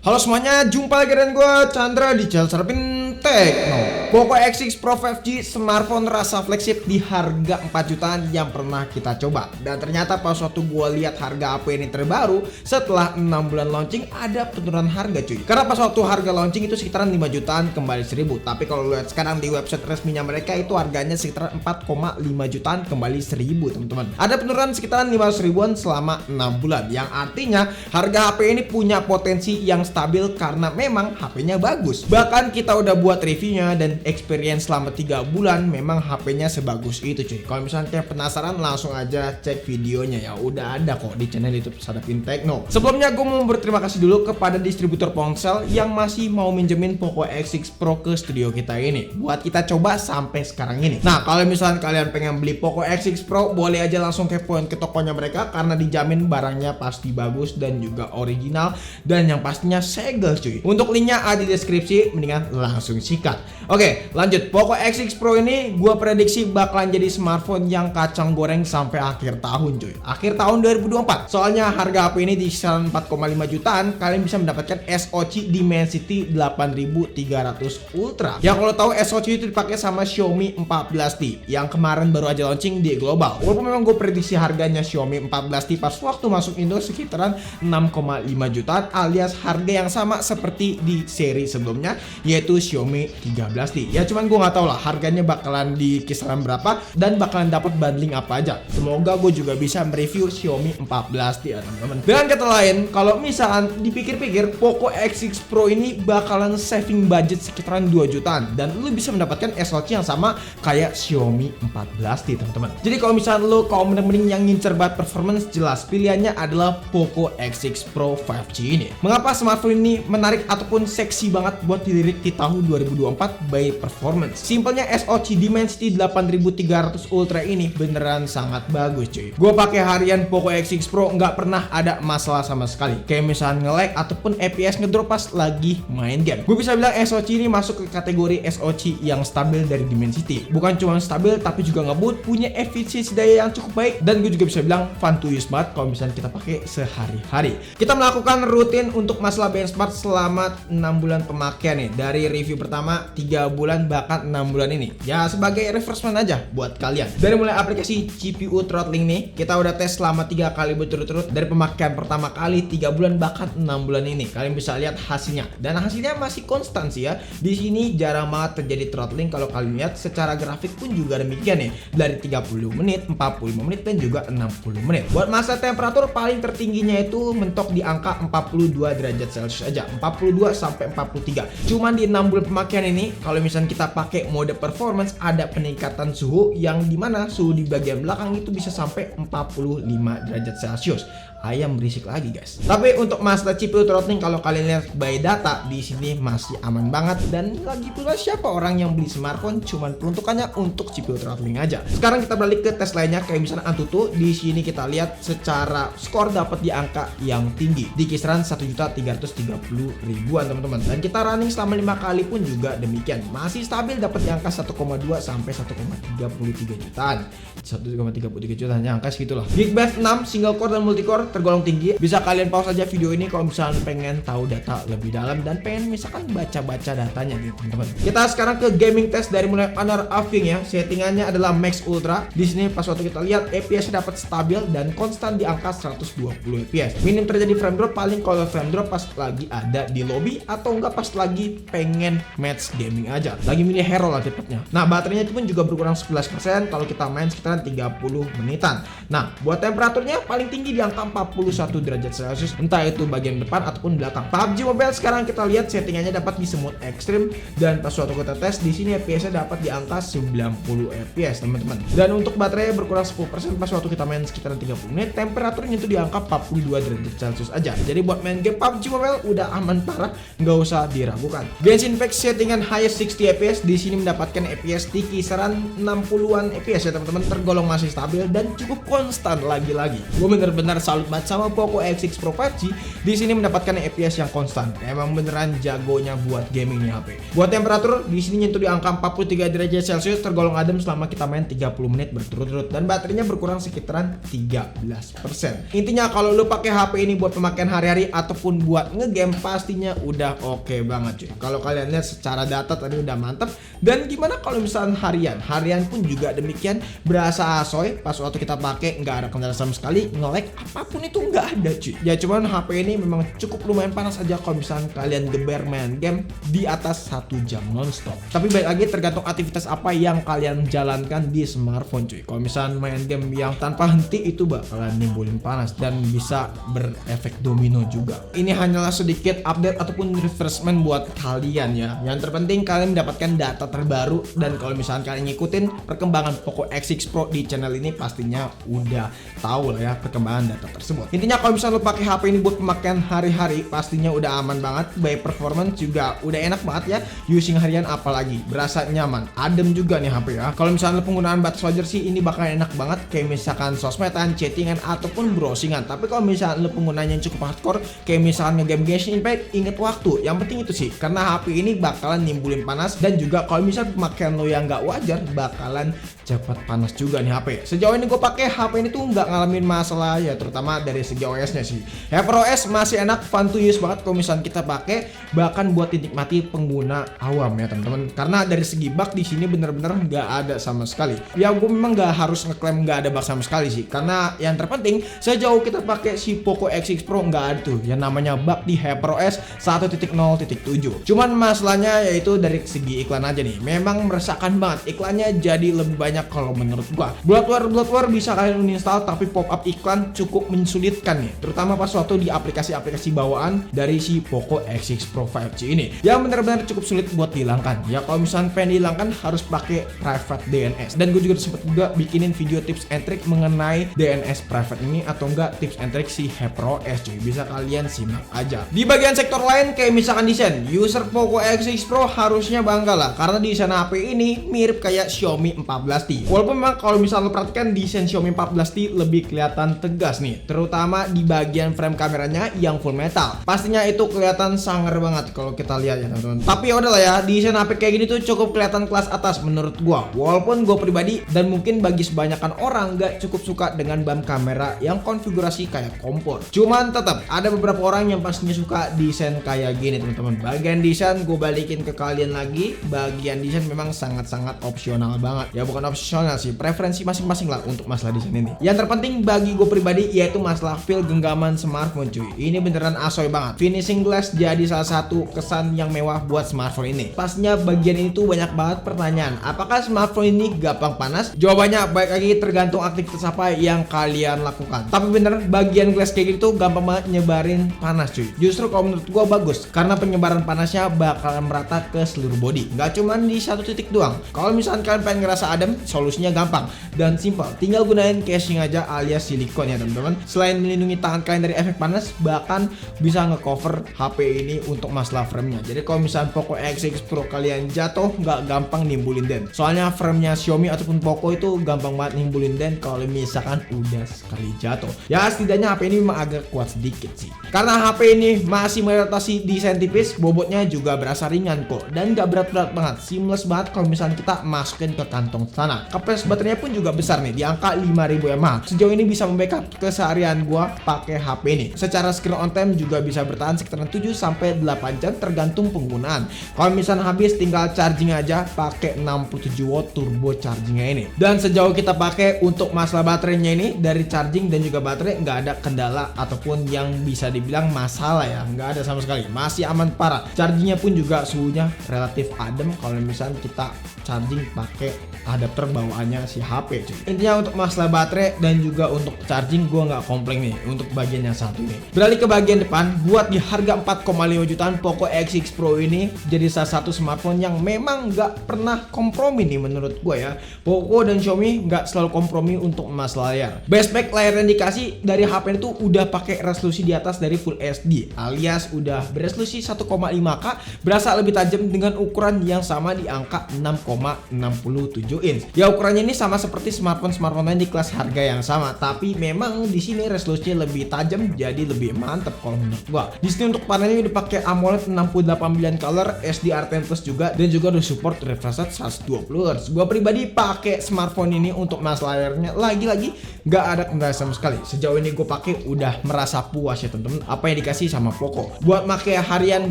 Halo semuanya, jumpa lagi dengan gue Chandra di channel Serapin Tekno. Poco X6 Pro 5G smartphone rasa flagship di harga 4 jutaan yang pernah kita coba. Dan ternyata pas waktu gue lihat harga HP ini terbaru, setelah 6 bulan launching ada penurunan harga cuy. Karena pas waktu harga launching itu sekitaran 5 jutaan kembali 1000. Tapi kalau lihat sekarang di website resminya mereka itu harganya sekitar 4,5 jutaan kembali 1000 teman-teman. Ada penurunan sekitaran 500 ribuan selama 6 bulan. Yang artinya harga HP ini punya potensi yang stabil karena memang HP-nya bagus. Bahkan kita udah buat reviewnya dan experience selama 3 bulan memang HP-nya sebagus itu cuy. Kalau misalnya kalian penasaran langsung aja cek videonya ya. Udah ada kok di channel YouTube Serapin Tekno. Sebelumnya gue mau berterima kasih dulu kepada distributor ponsel yang masih mau minjemin Poco X6 Pro ke studio kita ini buat kita coba sampai sekarang ini. Nah, kalau misalnya kalian pengen beli Poco X6 Pro boleh aja langsung kepoin ke tokonya mereka karena dijamin barangnya pasti bagus dan juga original dan yang pastinya segel cuy. Untuk linknya ada di deskripsi, mendingan langsung sikat. Oke, lanjut. Poco X6 Pro ini gue prediksi bakalan jadi smartphone yang kacang goreng sampai akhir tahun cuy. Akhir tahun 2024. Soalnya harga HP ini di kisaran 4,5 jutaan, kalian bisa mendapatkan SoC Dimensity 8300 Ultra. Yang kalau tahu SoC itu dipakai sama Xiaomi 14T yang kemarin baru aja launching di global. Walaupun memang gue prediksi harganya Xiaomi 14T pas waktu masuk Indo sekitaran 6,5 jutaan alias harga yang sama seperti di seri sebelumnya yaitu Xiaomi 13T. Ya cuman gue nggak tahu lah harganya bakalan di kisaran berapa dan bakalan dapat bundling apa aja. Semoga gue juga bisa mereview Xiaomi 14T ya teman-teman. Dengan kata lain, kalau misalkan dipikir-pikir Poco X6 Pro ini bakalan saving budget sekitaran 2 jutaan dan lu bisa mendapatkan SoC yang sama kayak Xiaomi 14T teman-teman. Jadi kalau misalkan lu kaum mending yang ngincer banget performance, jelas pilihannya adalah Poco X6 Pro 5G ini. Mengapa smartphone ini menarik ataupun seksi banget buat dilirik di tahun 2024 by performance? Simpelnya SoC Dimensity 8300 Ultra ini beneran sangat bagus cuy. Gue pakai harian Poco X6 Pro nggak pernah ada masalah sama sekali. Kayak misalnya nge-lag ataupun FPS ngedrop pas lagi main game. Gue bisa bilang SoC ini masuk ke kategori SoC yang stabil dari Dimensity. Bukan cuma stabil tapi juga ngebut, punya efisiensi daya yang cukup baik dan gue juga bisa bilang fun to use banget kalau misalnya kita pakai sehari-hari. Kita melakukan rutin untuk masalah benchmark selama 6 bulan pemakaian nih. Dari review pertama 3 bulan bahkan 6 bulan ini. Ya sebagai refreshment aja buat kalian. Dari mulai aplikasi CPU throttling nih, kita udah tes selama 3 kali berturut-turut dari pemakaian pertama kali 3 bulan bahkan 6 bulan ini. Kalian bisa lihat hasilnya dan hasilnya masih konstan sih ya. Di sini jarang banget terjadi throttling. Kalau kalian lihat secara grafik pun juga demikian nih. Dari 30 menit, 45 menit dan juga 60 menit. Buat masa temperatur paling tertingginya itu mentok di angka 42 derajat Celcius aja. 42 sampai 43. Cuman di 6 bulan pemakaian ini kalau misalnya kita pakai mode performance ada peningkatan suhu yang dimana suhu di bagian belakang itu bisa sampai 45 derajat Celcius. Ayam berisik lagi guys. Tapi untuk masalah CPU throttling kalau kalian lihat by data di sini masih aman banget dan lagi pula siapa orang yang beli smartphone cuman peruntukannya untuk CPU throttling aja. Sekarang kita balik ke tes lainnya kayak misalnya Antutu. Di sini kita lihat secara skor dapat di angka yang tinggi di kisaran 1.330.000-an teman-teman. Dan kita running selama 5 kali pun juga demikian. Masih stabil dapat di angka 1,2 sampai 1,33 jutaan. 1,33 jutaan ya angka segitulah. Geekbench 6 single core dan multicore tergolong tinggi. Bisa kalian pause aja video ini kalau misalnya pengen tahu data lebih dalam dan pengen misalkan baca-baca datanya gitu teman-teman. Kita sekarang ke gaming test dari mulai Honor of King ya. Settingannya adalah Max Ultra. Di sini pas waktu kita lihat FPS dapat stabil dan konstan di angka 120 FPS. Minim terjadi frame drop paling kalau frame drop pas lagi ada di lobby atau enggak pas lagi pengen match gaming aja. Lagi milih hero lah tepatnya. Nah, baterainya itu pun juga berkurang 11% kalau kita main sekitaran 30 menitan. Nah, buat temperaturnya paling tinggi di angka 41 derajat Celcius, entah itu bagian depan ataupun belakang. PUBG Mobile sekarang kita lihat settingannya dapat di smooth ekstrim dan pas waktu kita tes di sini FPS-nya dapat di angka 90 FPS teman-teman. Dan untuk baterai berkurang 10% pas waktu kita main sekitaran 30 menit, temperaturnya itu di angka 42 derajat Celcius aja. Jadi buat main game PUBG Mobile udah aman parah, nggak usah diragukan. Genshin Impact settingan highest 60 FPS di sini mendapatkan FPS di kisaran 60-an FPS ya teman-teman, tergolong masih stabil dan cukup konstan lagi-lagi. Gue bener-bener salut salut banget sama Poco X6 Pro 5G. Di sini mendapatkan FPS yang konstan. Emang beneran jagonya buat gaming nih HP. Buat temperatur di sini nyentuh di angka 43 derajat Celcius, tergolong adem selama kita main 30 menit berturut-turut, dan baterainya berkurang sekitaran 13%. Intinya kalau lu pakai HP ini buat pemakaian hari-hari ataupun buat ngegame pastinya udah oke banget cuy. Kalau kalian lihat secara data tadi udah mantep. Dan gimana kalau misalnya harian pun juga demikian, berasa asoy. Pas waktu kita pakai nggak ada kendala sama sekali, nge-lag apapun itu nggak ada cuy. Ya cuman HP ini memang cukup lumayan panas aja kalau misalnya kalian geber main game di atas 1 jam nonstop. Tapi balik lagi tergantung aktivitas apa yang kalian jalankan di smartphone cuy. Kalau misalnya main game yang tanpa henti itu bakalan nimbulin panas dan bisa berefek domino juga. Ini hanyalah sedikit update ataupun refreshment buat kalian ya. Yang terpenting kalian mendapatkan data terbaru, dan kalau misalnya kalian ngikutin perkembangan Poco X6 Pro di channel ini pastinya udah tahu lah ya perkembangan data tersebut. Intinya kalau misalnya lo pakai HP ini buat pemakaian hari-hari pastinya udah aman banget. By performance juga udah enak banget ya. Using harian apalagi berasa nyaman, adem juga nih HP ya. Kalau misalnya penggunaan batas wajar sih ini bakal enak banget kayak misalkan sosmedan, chattingan ataupun browsingan. Tapi kalau misalnya lo penggunanya yang cukup hardcore kayak misalnya ngegame Genshin Impact, inget waktu. Yang penting itu sih, karena HP ini bakalan nimbulin panas, dan juga kalau misalnya pemakaian lo yang nggak wajar bakalan cepat panas juga nih HP. Sejauh ini gue pakai HP ini tuh nggak ngalamin masalah ya, terutama dari segi OS-nya sih. HyperOS masih enak, fun to use banget kalau misalnya kita pakai, bahkan buat dinikmati pengguna awam ya teman-teman. Karena dari segi bug di sini bener-bener nggak ada sama sekali. Ya gue memang nggak harus ngeklaim nggak ada bug sama sekali sih, karena yang terpenting sejauh kita pakai si Poco X6 Pro nggak ada tuh yang namanya bug di HyperOS 1.0.7. Cuman masalahnya yaitu dari segi iklan aja nih, memang meresahkan banget. Iklannya jadi lebih banyak kalau menurut gua. Bloodware bisa kalian uninstall, tapi pop up iklan cukup mensulitkan nih, terutama pas waktu di aplikasi-aplikasi bawaan dari si Poco X6 Pro 5G ini yang benar-benar cukup sulit buat dihilangkan. Ya kalau misalnya pengen dihilangkan harus pakai private DNS, dan gue juga sempet juga bikinin video tips and trick mengenai DNS private ini, atau enggak tips and trick si HyperOS cuy, bisa kalian simak aja. Di bagian sektor lain kayak misalkan desain, user Poco X6 Pro harusnya bangga lah karena desain HP ini mirip kayak Xiaomi 14T. Walaupun memang kalau misalnya lo perhatikan desain Xiaomi 14T lebih kelihatan tegas nih, terutama di bagian frame kameranya yang full metal. Pastinya itu kelihatan sangar banget kalau kita lihat ya teman-teman. Tapi ya udahlah ya, desain HP kayak gini tuh cukup kelihatan kelas atas menurut gua. Walaupun gua pribadi dan mungkin bagi sebanyakan orang gak cukup suka dengan BAM kamera yang konfigurasi kayak kompor. Cuman tetap ada beberapa orang yang pastinya suka desain kayak gini teman-teman. Bagian desain gue balikin ke kalian lagi, bagian desain memang sangat-sangat opsional banget ya, bukan opsional sih, preferensi masing-masing lah untuk masalah desain ini. Yang terpenting bagi gue pribadi yaitu masalah feel genggaman smartphone cuy. Ini beneran asoy banget. Finishing glass jadi salah satu kesan yang mewah buat smartphone ini. Pasnya bagian ini tuh banyak banget pertanyaan, apakah smartphone ini gampang panas? Jawabannya baik lagi tergantung aktivitas apa yang kalian lakukan. Tapi bener bagian glass kayak gitu gampang banget nyebarin panas cuy. Justru kalau menurut gua bagus karena penyebaran panasnya bakalan merata ke seluruh body, nggak cuman di satu titik doang. Kalau misalkan kalian pengen ngerasa adem, solusinya gampang dan simple, tinggal gunain casing aja alias silikon ya teman-teman. Selain melindungi tangan kalian dari efek panas, bahkan bisa ngecover HP ini untuk masalah framenya. Jadi kalau misalkan Poco X6 Pro kalian jatuh nggak gampang nimbulin dent, soalnya framenya Xiaomi ataupun Poco itu gampang banget nimbulin dent kalau misalkan udah sekali jatuh. Ya setidaknya HP ini memang agak kuat sedikit sih. Karena HP ini masih melintasi desain tipis, bobotnya juga berasa ringan kok dan gak berat-berat banget, seamless banget kalau misalnya kita masukin ke kantong celana. Kapasitas baterainya pun juga besar nih, di angka 5000 mAh. Sejauh ini bisa membackup keseharian gua pakai HP ini. Secara screen on time juga bisa bertahan sekitaran 7 sampai 8 jam tergantung penggunaan. Kalau misalnya habis tinggal charging aja pakai 67 watt turbo chargingnya ini. Dan sejauh kita pakai untuk masalah baterainya ini, dari charging dan juga baterai nggak ada kendala ataupun yang bisa dibilang masalah ya, nggak ada sama sekali, masih aman parah. Chargingnya pun juga suhunya relatif adem kalau misalnya kita charging pakai adapter bawaannya si HP cuy. Intinya untuk masalah baterai dan juga untuk charging gua nggak komplain nih untuk bagian yang satu ini. Beralih ke bagian depan, buat di harga 4,5 jutaan Poco X6 Pro ini jadi salah satu smartphone yang memang nggak pernah kompromi nih menurut gua ya. Poco dan Xiaomi nggak selalu kompromi untuk masalah layar. Best layar yang dikasih dari HP itu udah pakai resolusi di atas dari Full HD alias udah beresolusi 1,5K, berasa lebih tajam dengan ukuran yang sama di angka 6,67 inch. Ya ukurannya ini sama seperti smartphone lain di kelas harga yang sama, tapi memang di sini sini resolusinya lebih tajam, jadi lebih mantep kalau menurut gua. Di sini untuk panelnya udah pakai AMOLED 68 billion color, SDR10 Plus juga, dan juga udah support refresh rate 120 Hz. Gua pribadi pakai smartphone ini untuk masalah layarnya lagi-lagi nggak ada kendala sama sekali. Sejauh ini gue pakai udah merasa puas ya temen-temen apa yang dikasih sama Poco. Buat pakai harian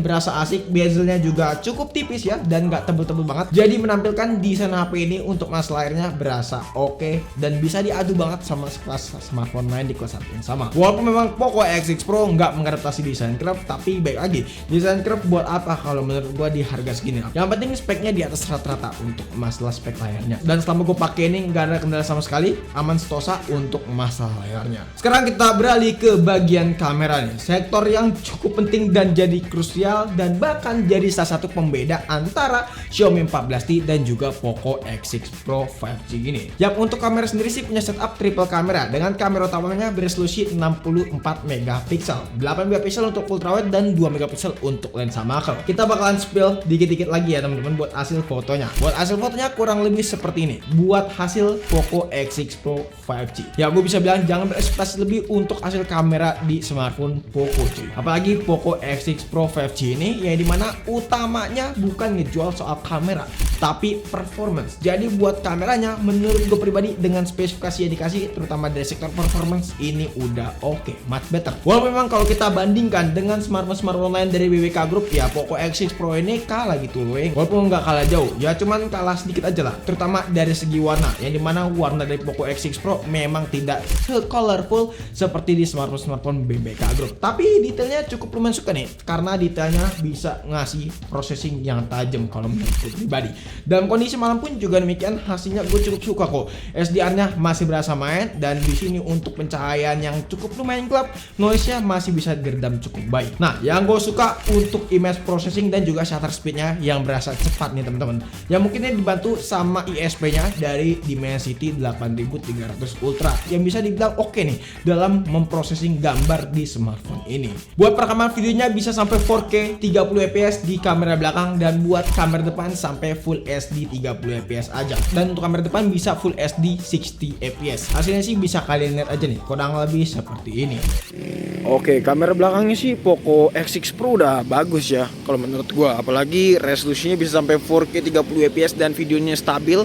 berasa asik, bezelnya juga cukup tipis ya dan nggak tebel-tebel banget. Jadi menampilkan desain HP ini untuk masalah layarnya berasa oke dan bisa diadu banget sama sekelas smartphone lain di kelas harga yang sama. Walaupun memang Poco X6 Pro nggak mengadaptasi desain curve, tapi baik lagi desain curve buat apa kalau menurut gue di harga segini. Yang penting speknya di atas rata-rata untuk masalah spek layarnya. Dan selama gue pakai ini nggak ada kendala sama sekali, aman sentosa untuk masalah layarnya. Sekarang kita beralih ke bagian kamera nih, sektor yang cukup penting dan jadi krusial dan bahkan jadi salah satu pembeda antara Xiaomi 14T dan juga Poco X6 Pro 5G ini. Yang untuk kamera sendiri sih punya setup triple kamera dengan kamera utamanya beresolusi 64 megapiksel, 8 megapiksel untuk ultrawide dan 2 megapiksel untuk lensa makro. Kita bakalan spill dikit-dikit lagi ya teman-teman buat hasil fotonya. Buat hasil fotonya kurang lebih seperti ini. Buat hasil Poco X6 Pro 5G. Ya gue bisa bilang jangan berekspektasi lebih untuk hasil kamera di smartphone Poco cuy. Apalagi Poco X6 Pro 5G ini yang dimana utamanya bukan ngejual soal kamera tapi performance. Jadi buat kameranya menurut gue pribadi dengan spesifikasi yang dikasih terutama dari sektor performance ini udah oke, much better. Walaupun memang kalau kita bandingkan dengan smartphone lain dari BBK Group ya Poco X6 Pro ini kalah gitu loh. Walaupun nggak kalah jauh ya cuman kalah sedikit aja lah terutama dari segi warna yang dimana warna dari Poco X6 Pro memang tidak se-colorful seperti di smartphone BBK Group. Tapi detailnya cukup lumayan suka nih karena detailnya bisa ngasih processing yang tajam kalau menurut gue pribadi. Dalam kondisi malam pun juga demikian hasilnya gue cukup suka kok. SDR-nya masih berasa main dan di sini untuk pencahayaan yang cukup lumayan gelap, noise-nya masih bisa diredam cukup baik. Nah, yang gue suka untuk image processing dan juga shutter speed-nya yang berasa cepat nih teman-teman. Yang mungkinnya dibantu sama ISP-nya dari Dimensity 8300 Ultra yang bisa dibilang oke nih dalam memprosesing gambar di smartphone ini. Buat perekaman videonya bisa sampai 4K 30 fps di kamera belakang dan buat kamera depan sampai Full HD 30 fps aja. Dan untuk kamera depan bisa Full HD 60 fps. Hasilnya sih bisa kalian lihat aja nih, kurang lebih seperti ini. Oke, kamera belakangnya sih Poco X6 Pro udah bagus ya kalau menurut gua, apalagi resolusinya bisa sampai 4K 30 fps dan videonya stabil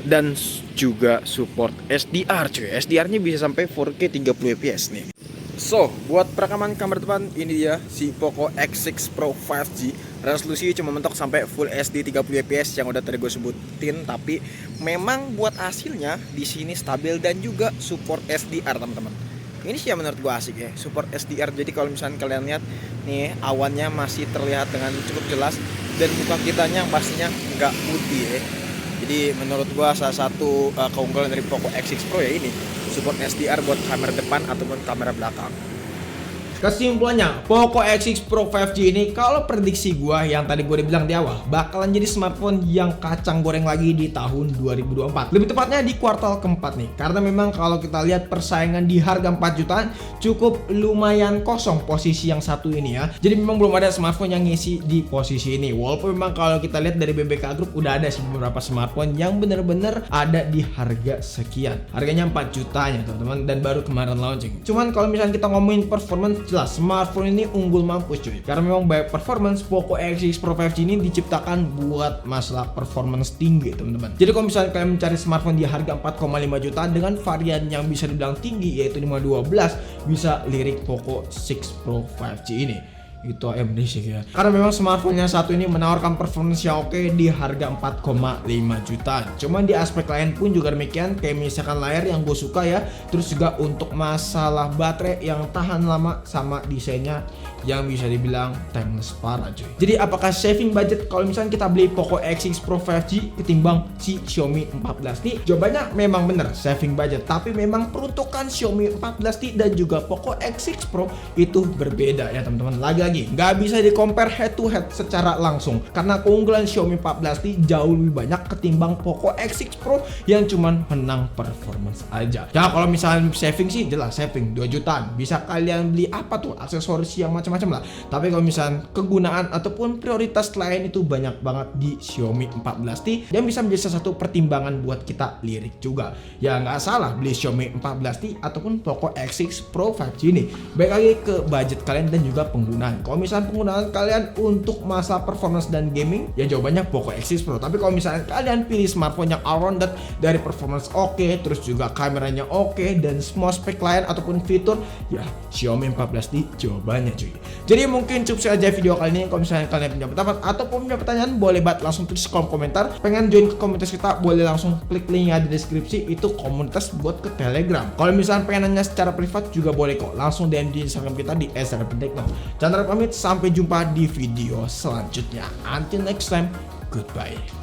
dan juga support SDR cuy. SDR-nya bisa sampai 4K 30 fps nih. So, buat perekaman kamera depan ini dia si Poco X6 Pro 5G. Resolusi cuma mentok sampai Full HD 30 fps yang udah tadi gue sebutin, tapi memang buat hasilnya di sini stabil dan juga support SDR teman-teman. Ini sih yang menurut gue asik ya, support SDR. Jadi kalau misalnya kalian lihat nih awannya masih terlihat dengan cukup jelas dan muka kitanya pastinya nggak putih ya. Jadi menurut gua salah satu keunggulan dari Poco X6 Pro ya ini support SDR buat kamera depan ataupun kamera belakang. Kesimpulannya, Poco X6 Pro 5G ini kalau prediksi gua yang tadi gue bilang di awal bakalan jadi smartphone yang kacang goreng lagi di tahun 2024. Lebih tepatnya di kuartal keempat nih. Karena memang kalau kita lihat persaingan di harga 4 jutaan cukup lumayan kosong posisi yang satu ini ya. Jadi memang belum ada smartphone yang ngisi di posisi ini. Walaupun memang kalau kita lihat dari BBK Group udah ada sih beberapa smartphone yang bener-bener ada di harga sekian. Harganya 4 jutanya teman-teman dan baru kemarin launching. Cuman kalau misalnya kita ngomongin performance, jelas smartphone ini unggul mampus cuy. Karena memang banyak performance, Poco X6 Pro 5G ini diciptakan buat masalah performance tinggi teman-teman. Jadi kalau misalnya kalian mencari smartphone di harga 4,5 jutaan dengan varian yang bisa dibilang tinggi yaitu 512, bisa lirik Poco 6 Pro 5G ini. Itu ayam berisik ya. Karena memang smartphone yang satu ini menawarkan performance yang oke di harga 4,5 jutaan. Cuman di aspek lain pun juga demikian, kayak misalkan layar yang gue suka ya. Terus juga untuk masalah baterai yang tahan lama sama desainnya yang bisa dibilang timeless parah cuy. Jadi apakah saving budget kalau misalnya kita beli Poco X6 Pro 5G ketimbang si Xiaomi 14T? Jawabannya memang bener saving budget, tapi memang peruntukan Xiaomi 14T dan juga Poco X6 Pro itu berbeda ya teman-teman. Lagi-lagi nggak bisa di compare head to head secara langsung karena keunggulan Xiaomi 14T jauh lebih banyak ketimbang Poco X6 Pro yang cuman menang performance aja. Ya kalau misalnya saving sih jelas saving 2 jutaan. Bisa kalian beli apa tuh aksesoris yang macam macam-macam lah. Tapi kalau misalnya kegunaan ataupun prioritas lain itu banyak banget di Xiaomi 14T yang bisa menjadi salah satu pertimbangan buat kita lirik juga. Ya nggak salah beli Xiaomi 14T ataupun Poco X6 Pro 5G ini. Baik lagi ke budget kalian dan juga penggunaan. Kalau misalnya penggunaan kalian untuk masa performance dan gaming, ya jawabannya Poco X6 Pro. Tapi kalau misalnya kalian pilih smartphone yang all-rounded dari performance oke, terus juga kameranya oke, dan semua spek lain ataupun fitur, ya Xiaomi 14T jawabannya cuy. Jadi mungkin cukup saja video kali ini. Kalau misalnya kalian punya pendapat ataupun punya pertanyaan, boleh banget langsung tulis kolom komentar. Pengen join ke komunitas kita, boleh langsung klik linknya di deskripsi. Itu komunitas buat ke Telegram. Kalau misalnya pengen nanya secara privat juga boleh kok, langsung DM di Instagram kita di @srptekno. Chandra pamit, sampai jumpa di video selanjutnya. Until next time, goodbye.